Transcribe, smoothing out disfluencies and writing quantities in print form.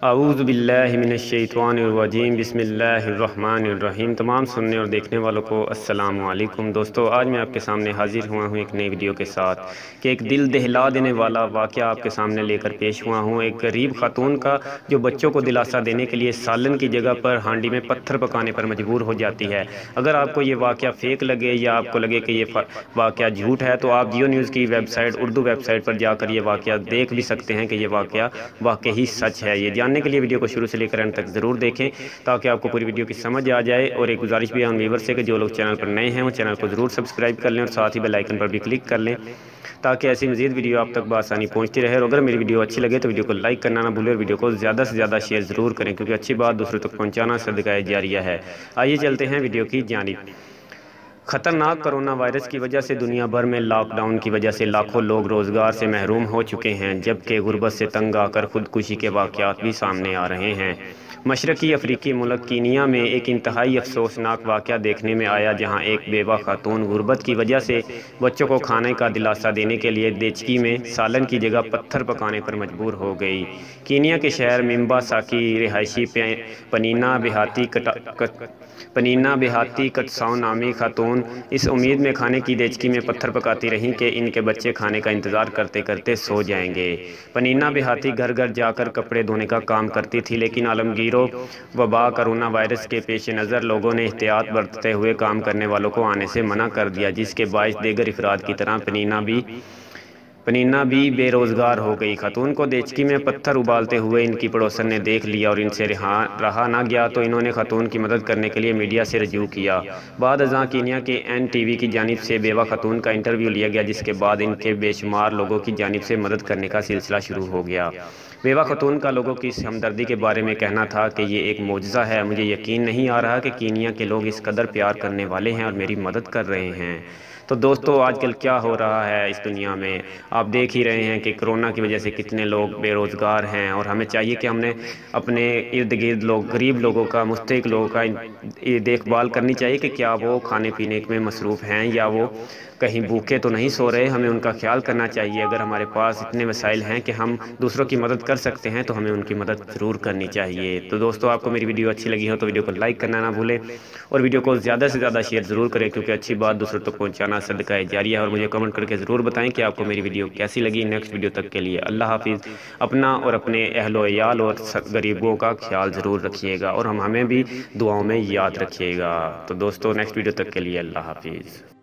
اعوذ باللہ من الشیطان الرجیم، بسم اللہ الرحمن الرحیم۔ تمام سننے اور دیکھنے والوں کو السلام علیکم۔ دوستو، آج میں آپ کے سامنے حاضر ہوا ہوں ایک نئی ویڈیو کے ساتھ کہ ایک دل دہلا دینے والا واقعہ آپ کے سامنے لے کر پیش ہوا ہوں۔ ایک غریب خاتون کا جو بچوں کو دلاسا دینے کے لیے سالن کی جگہ پر ہانڈی میں پتھر پکانے پر مجبور ہو جاتی ہے۔ اگر آپ کو یہ واقعہ فیک لگے یا آپ کو لگے کہ یہ واقعہ جھوٹ ہے تو آپ جیو نیوز کی website, Urdu website پر جا کر یہ واقعہ دیکھ بھی سکتے ہیں کہ یہ واقعہ واقعی سچ ہے۔ یہ جاننے کے لیے ویڈیو کو شروع سے لے کر اینڈ تک ضرور دیکھیں تاکہ آپ کو پوری ویڈیو کی سمجھ آ جائے۔ اور ایک گزارش بھی ہے ان ویورز سے کہ جو لوگ چینل پر نئے ہیں وہ چینل کو ضرور سبسکرائب کر لیں اور ساتھ ہی بیل آئیکن پر بھی کلک کر لیں تاکہ ایسی مزید ویڈیو آپ تک بآسانی پہنچتی رہے۔ اور اگر میری ویڈیو اچھی لگے تو ویڈیو کو لائک کرنا نہ بھولیں اور ویڈیو کو زیادہ سے زیادہ شیئر ضرور کریں، کیونکہ اچھی بات دوسروں تک پہنچانا صدقہ جاریہ ہے۔ آئیے چلتے ہیں ویڈیو کی جانب۔ خطرناک کرونا وائرس کی وجہ سے دنیا بھر میں لاک ڈاؤن کی وجہ سے لاکھوں لوگ روزگار سے محروم ہو چکے ہیں، جبکہ غربت سے تنگ آ کر خودکشی کے واقعات بھی سامنے آ رہے ہیں۔ مشرقی افریقی ملک کینیا میں ایک انتہائی افسوسناک واقعہ دیکھنے میں آیا، جہاں ایک بیوہ خاتون غربت کی وجہ سے بچوں کو کھانے کا دلاسا دینے کے لیے دیچکی میں سالن کی جگہ پتھر پکانے پر مجبور ہو گئی۔ کینیا کے شہر ممبا ساکی رہائشی پنینا بہاتی کٹساؤ نامی خاتون اس امید میں کھانے کی دیچکی میں پتھر پکاتی رہیں کہ ان کے بچے کھانے کا انتظار کرتے کرتے سو جائیں گے۔ پنینا بہاتی گھر گھر جا کر کپڑے دھونے کا کام کرتی تھی، لیکن عالمگیر وبا کرونا وائرس کے پیش نظر لوگوں نے احتیاط برتتے ہوئے کام کرنے والوں کو آنے سے منع کر دیا، جس کے باعث دیگر افراد کی طرح پنینا بھی بے روزگار ہو گئی۔ خاتون کو دیچکی میں پتھر ابالتے ہوئے ان کی پڑوسن نے دیکھ لیا اور ان سے رہا نہ گیا تو انہوں نے خاتون کی مدد کرنے کے لیے میڈیا سے رجوع کیا۔ بعد ازاں کینیا کے این ٹی وی کی جانب سے بیوہ خاتون کا انٹرویو لیا گیا، جس کے بعد ان کے بے شمار لوگوں کی جانب سے مدد کرنے کا سلسلہ شروع ہو گیا۔ بیوہ خاتون کا لوگوں کی اس ہمدردی کے بارے میں کہنا تھا کہ یہ ایک معجزہ ہے، مجھے یقین نہیں آ رہا کہ کینیا کے لوگ اس قدر پیار کرنے والے ہیں اور میری مدد کر رہے ہیں۔ تو دوستو، آج کل کیا ہو رہا ہے اس دنیا میں، آپ دیکھ ہی رہے ہیں کہ کرونا کی وجہ سے کتنے لوگ بے روزگار ہیں، اور ہمیں چاہیے کہ ہم نے اپنے ارد گرد غریب لوگوں کا، مستحق لوگوں کا دیکھ بھال کرنی چاہیے کہ کیا وہ کھانے پینے میں مصروف ہیں یا وہ کہیں بھوکے تو نہیں سو رہے۔ ہمیں ان کا خیال کرنا چاہیے۔ اگر ہمارے پاس اتنے وسائل ہیں کہ ہم دوسروں کی مدد کر سکتے ہیں تو ہمیں ان کی مدد ضرور کرنی چاہیے۔ تو دوستو، آپ کو میری ویڈیو اچھی لگی ہو تو ویڈیو کو لائک کرنا نہ بھولیں اور ویڈیو کو زیادہ سے زیادہ شیئر ضرور کریں، کیونکہ اچھی بات دوسروں تک پہنچانا صدقہ جاریہ ہے۔ اور مجھے کمنٹ کر کے ضرور بتائیں کہ آپ کو میری ویڈیو کیسی لگی۔ نیکسٹ ویڈیو تک کے لیے اللہ حافظ۔ اپنا اور اپنے اہل و عیال اور غریبوں کا خیال ضرور رکھیے گا اور ہمیں بھی دعاؤں میں یاد رکھیے گا۔ تو دوستو، نیکسٹ ویڈیو تک کے لیے اللہ حافظ۔